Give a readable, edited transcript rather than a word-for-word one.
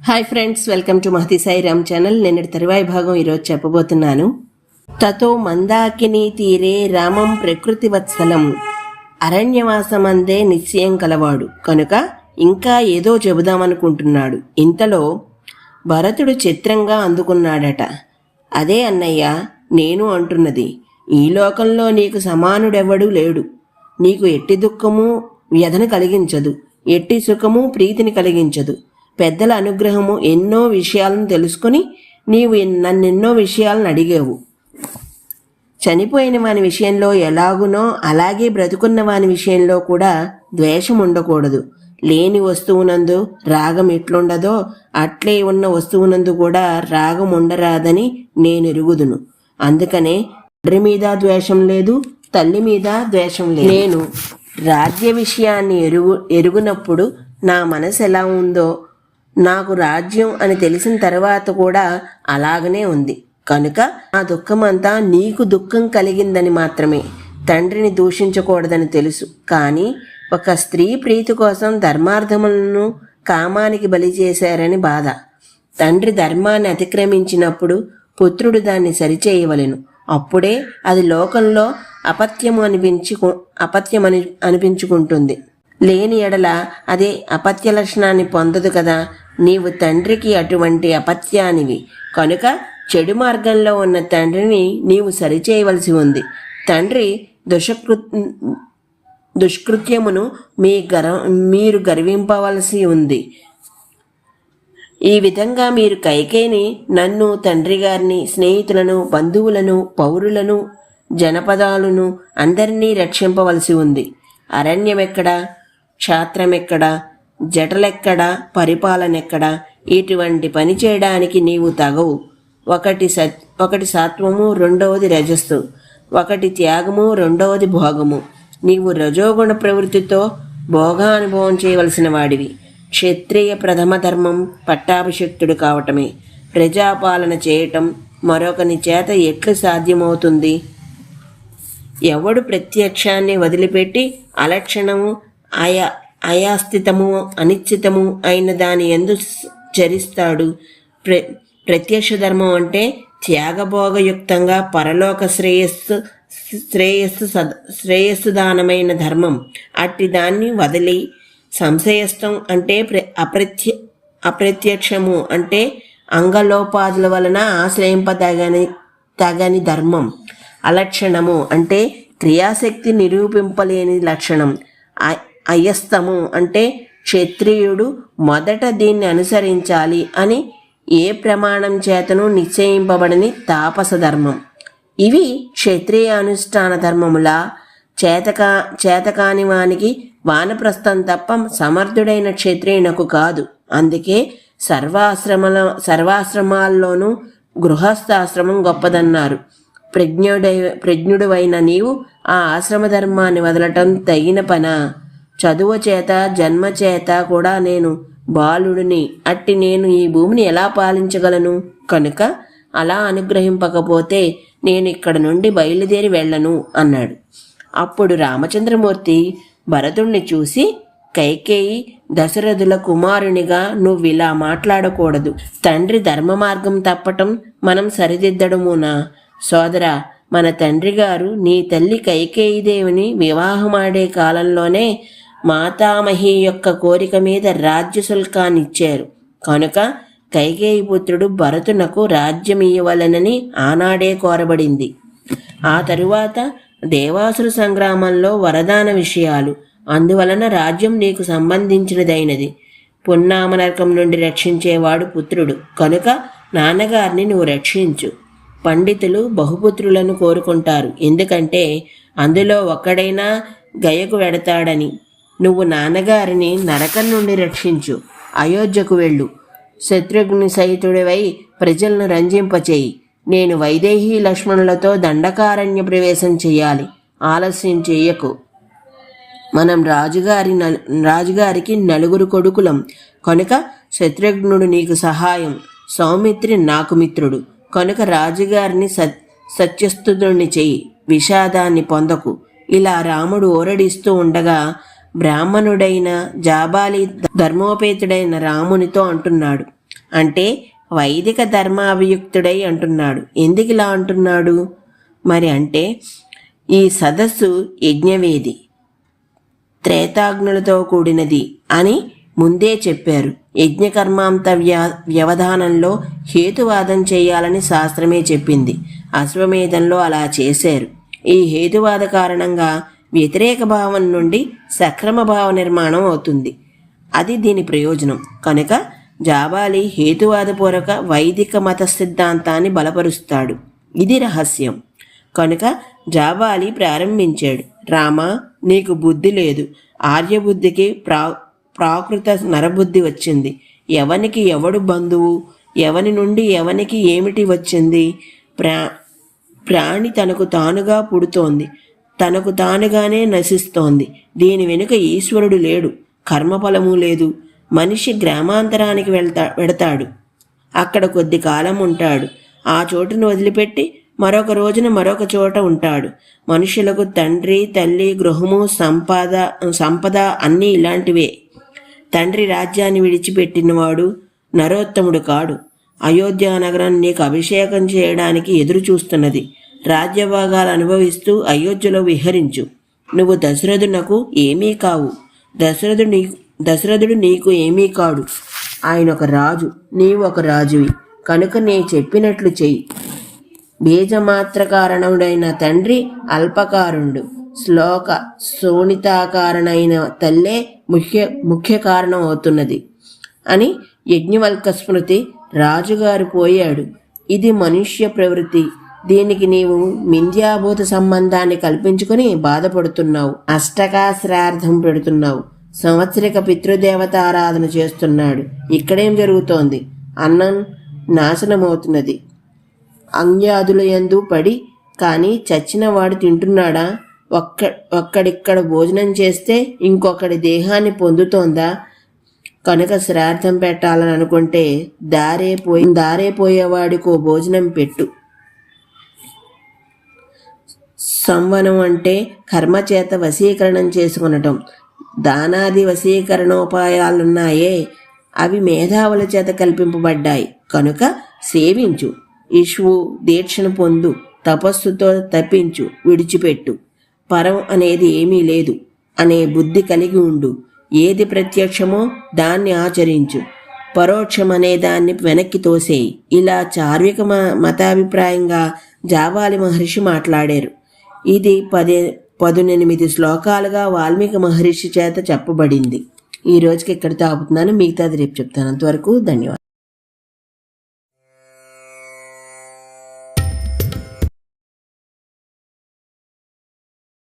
Hi friends, welcome to Mahathi Sai Ram channel. నిన్నటి తరువాయి భాగం ఈరోజు చెప్పబోతున్నాను. తతో మందాకిని తీరే రామం ప్రకృతి వత్సలం, అరణ్యవాసమందే నిశ్చయం కలవాడు కనుక ఇంకా ఏదో చెబుదామనుకుంటున్నాడు. ఇంతలో భరతుడు చిత్రంగా అందుకున్నాడట. అదే అన్నయ్య, నేను అంటున్నది. ఈ లోకంలో నీకు సమానుడెవడూ లేడు. నీకు ఎట్టి దుఃఖము వ్యధను కలిగించదు, ఎట్టి సుఖము ప్రీతిని కలిగించదు. పెద్దల అనుగ్రహము ఎన్నో విషయాలను తెలుసుకుని నీవు నన్నెన్నో విషయాలను అడిగావు. చనిపోయిన వాని విషయంలో ఎలాగునో అలాగే బ్రతుకున్న వాని విషయంలో కూడా ద్వేషం ఉండకూడదు. లేని వస్తువునందు రాగం ఎట్లుండదో అట్లే ఉన్న వస్తువునందు కూడా రాగం ఉండరాదని నేను ఎరుగుదును. అందుకనే తండ్రి మీద ద్వేషం లేదు, తల్లి మీద ద్వేషం లేదు. నేను రాజ్య విషయాన్ని ఎరుగునప్పుడు నా మనసు ఎలా ఉందో నాకు రాజ్యం అని తెలిసిన తర్వాత కూడా అలాగనే ఉంది. కనుక ఆ దుఃఖమంతా నీకు దుఃఖం కలిగిందని మాత్రమే. తండ్రిని దూషించకూడదని తెలుసు, కానీ ఒక స్త్రీ ప్రీతి కోసం ధర్మార్థములను కామానికి బలి చేశారని బాధ. తండ్రి ధర్మాన్ని అతిక్రమించినప్పుడు పుత్రుడు దాన్ని సరిచేయవలెను. అప్పుడే అది లోకంలో అపత్యమని అనిపించుకుంటుంది. లేని ఎడల అదే అపత్య లక్షణాన్ని పొందదు కదా. నీవు తండ్రికి అటువంటి అపత్యానివి కనుక చెడు మార్గంలో ఉన్న తండ్రిని నీవు సరిచేయవలసి ఉంది. తండ్రి దుష్కృత్యమును మీరు గర్వింపవలసి ఉంది. ఈ విధంగా మీరు కైకేయిని, నన్ను, తండ్రి గారిని, స్నేహితులను, బంధువులను, పౌరులను, జనపదాలను అందరినీ రక్షింపవలసి ఉంది. అరణ్యమెక్కడా, క్షాత్రమెక్కడా, జటలెక్కడా, పరిపాలనెక్కడా? ఇటువంటి పని చేయడానికి నీవు తగవు. ఒకటి సాత్వము, రెండవది రజస్సు, ఒకటి త్యాగము, రెండవది భోగము. నీవు రజోగుణ ప్రవృత్తితో భోగానుభవం చేయవలసిన వాడివి. క్షత్రియ ప్రథమ ధర్మం పట్టాభిషిక్తుడు కావటమే. ప్రజాపాలన చేయటం మరొకని చేత ఎట్లు సాధ్యమవుతుంది? ఎవడు ప్రత్యక్షాన్ని వదిలిపెట్టి అలక్షణము, అయాస్థితము, అనిశ్చితము అయిన దాని యందు చరిస్తాడు. ప్రత్యక్ష ధర్మం అంటే త్యాగభోగయుక్తంగా పరలోక శ్రేయస్సు దానమైన ధర్మం. అట్టి దాన్ని వదిలి సంశయస్థం అంటే అప్రత్యక్షము అంటే అంగలోపాదుల వలన తగని ధర్మం. అలక్షణము అంటే క్రియాశక్తి నిరూపింపలేని లక్షణం. అయస్తము అంటే క్షత్రియుడు మొదట దీన్ని అనుసరించాలి అని ఏ ప్రమాణం చేతను నిశ్చయింపబడని తాపస ధర్మం. ఇవి క్షత్రియ అనుష్ఠాన ధర్మములా. చేతకాని వానికి వానప్రస్థం తప్ప సమర్థుడైన క్షత్రియునకు కాదు. అందుకే సర్వాశ్రమాల్లోనూ గృహస్థాశ్రమం గొప్పదన్నారు. ప్రజ్ఞుడువైన నీవు ఆ ఆశ్రమ ధర్మాన్ని వదలటం తగిన పనా? చదువు చేత జన్మ చేత కూడా నేను బాలుడిని. అట్టి నేను ఈ భూమిని ఎలా పాలించగలను? కనుక అలా అనుగ్రహింపకపోతే నేను ఇక్కడ నుండి బయలుదేరి వెళ్ళను అన్నాడు. అప్పుడు రామచంద్రమూర్తి భరతుణ్ణి చూసి, కైకేయి దశరథుల కుమారునిగా నువ్విలా మాట్లాడకూడదు. తండ్రి ధర్మ మార్గం తప్పటం మనం సరిదిద్దడమునా? సోదరా, మన తండ్రి గారు నీ తల్లి కైకేయీదేవిని వివాహమాడే కాలంలోనే మాతామహి యొక్క కోరిక మీద రాజ్య శుల్కాన్నిచ్చారు. కనుక కైకేయి పుత్రుడు భరతునకు రాజ్యమియ్యవలనని ఆనాడే కోరబడింది. ఆ తరువాత దేవాసుర సంగ్రామంలో వరదాన విషయాలు. అందువలన రాజ్యం నీకు సంబంధించినదైనది. పున్నామ నరకం నుండి రక్షించేవాడు పుత్రుడు కనుక నాన్నగారిని నువ్వు రక్షించు. పండితులు బహుపుత్రులను కోరుకుంటారు, ఎందుకంటే అందులో ఒక్కడైనా గయకు వెడతాడని. నువ్వు నాన్నగారిని నరకం నుండి రక్షించు. అయోధ్యకు వెళ్ళు. శత్రుఘ్ని సహితుడివై ప్రజలను రంజింపచేయి. నేను వైదేహి లక్ష్మణులతో దండకారణ్య ప్రవేశం చేయాలి. ఆలస్యం చేయకు. మనం రాజుగారికి 9 కొడుకులం కనుక శత్రుఘ్నుడు నీకు సహాయం, సౌమిత్రి నాకు మిత్రుడు కనుక రాజుగారిని సత్యస్తుతుడిని చెయ్యి. విషాదాన్ని పొందకు. ఇలా రాముడు ఓరడిస్తూ ఉండగా బ్రాహ్మణుడైన జాబాలి ధర్మోపేతుడైన రామునితో అంటున్నాడు, అంటే వైదిక ధర్మాభియుక్తుడై అంటున్నాడు. ఎందుకు ఇలా అంటున్నాడు మరి అంటే, ఈ సదస్సు యజ్ఞవేది, త్రేతాగ్నులతో కూడినది అని ముందే చెప్పారు. యజ్ఞకర్మాంత వ్యవధానంలో హేతువాదం చేయాలని శాస్త్రమే చెప్పింది. అశ్వమేధంలో అలా చేశారు. ఈ హేతువాద కారణంగా వ్యతిరేక భావం నుండి సక్రమ భావ నిర్మాణం అవుతుంది. అది దీని ప్రయోజనం. కనుక జాబాలి హేతువాదపూర్వక వైదిక మత సిద్ధాంతాన్ని బలపరుస్తాడు. ఇది రహస్యం. కనుక జాబాలి ప్రారంభించాడు. రామ, నీకు బుద్ధి లేదు. ఆర్యబుద్ధికి ప్రాకృత నరబుద్ధి వచ్చింది. ఎవనికి ఎవడు బంధువు, ఎవని నుండి ఎవనికి ఏమిటి వచ్చింది? ప్రాణి తనకు తానుగా పుడుతోంది, తనకు తానుగానే నశిస్తోంది. దీని వెనుక ఈశ్వరుడు లేడు, కర్మఫలము లేదు. మనిషి గ్రామాంతరానికి వెడతాడు, అక్కడ కొద్ది కాలం ఉంటాడు. ఆ చోటును వదిలిపెట్టి మరొక రోజున మరొక చోట ఉంటాడు. మనుషులకు తండ్రి, తల్లి, గృహము, సంపద అన్నీ ఇలాంటివే. తండ్రి రాజ్యాన్ని విడిచిపెట్టినవాడు నరోత్తముడు కాడు. అయోధ్య నగరం నీకు అభిషేకం చేయడానికి ఎదురు చూస్తున్నది. రాజ్యభాగాలు అనుభవిస్తూ అయోధ్యలో విహరించు. నువ్వు దశరథునకు ఏమీ కావు. దశరథుడు నీకు ఏమీ కాడు. ఆయన ఒక రాజు, నీవు ఒక రాజువి. కనుక నే చెప్పినట్లు చెయ్యి. బీజమాత్ర కారణుడైన తండ్రి అల్పకారుణుడు, శోణితాకారణైన తల్లే ముఖ్య కారణం అవుతున్నది అని యజ్ఞవల్క స్మృతి. రాజుగారు పోయాడు. ఇది మనుష్య ప్రవృత్తి. దీనికి నీవు మిథ్యాభూత సంబంధాన్ని కల్పించుకుని బాధపడుతున్నావు. అష్టకాశ్రార్థం పెడుతున్నావు. సంవత్సరిక పితృదేవతారాధన చేస్తున్నాడు. ఇక్కడేం జరుగుతోంది? అన్నం నాశనమవుతున్నది. అంగ్యాదుల యందు పడి. కానీ చచ్చిన వాడు తింటున్నాడా? ఒక్కడిక్కడ భోజనం చేస్తే ఇంకొకడి దేహాన్ని పొందుతోందా? కనుక శ్రాద్ధం పెట్టాలని అనుకుంటే దారే పోయేవాడికో భోజనం పెట్టు. సంవనం అంటే కర్మచేత వశీకరణం చేసుకునటం. దానాది వశీకరణోపాయాలున్నాయే, అవి మేధావుల చేత కల్పింపబడ్డాయి. కనుక సేవించు. ఇష్వు దీక్షను పొందు. తపస్సుతో తప్పించు, విడిచిపెట్టు. పరం అనేది ఏమీ లేదు అనే బుద్ధి కలిగి ఉండు. ఏది ప్రత్యక్షమో దాన్ని ఆచరించు. పరోక్షం అనే దాన్ని వెనక్కి తోసేయి. ఇలా చార్విక మతాభిప్రాయంగా జాబాలి మహర్షి మాట్లాడారు. ఇది 18 శ్లోకాలుగా వాల్మీకి మహర్షి చేత చెప్పబడింది. ఈ రోజుకి ఇక్కడితో ఆపుతున్నాను. మిగతాది రేపు చెప్తాను. అంతవరకు ధన్యవాదాలు.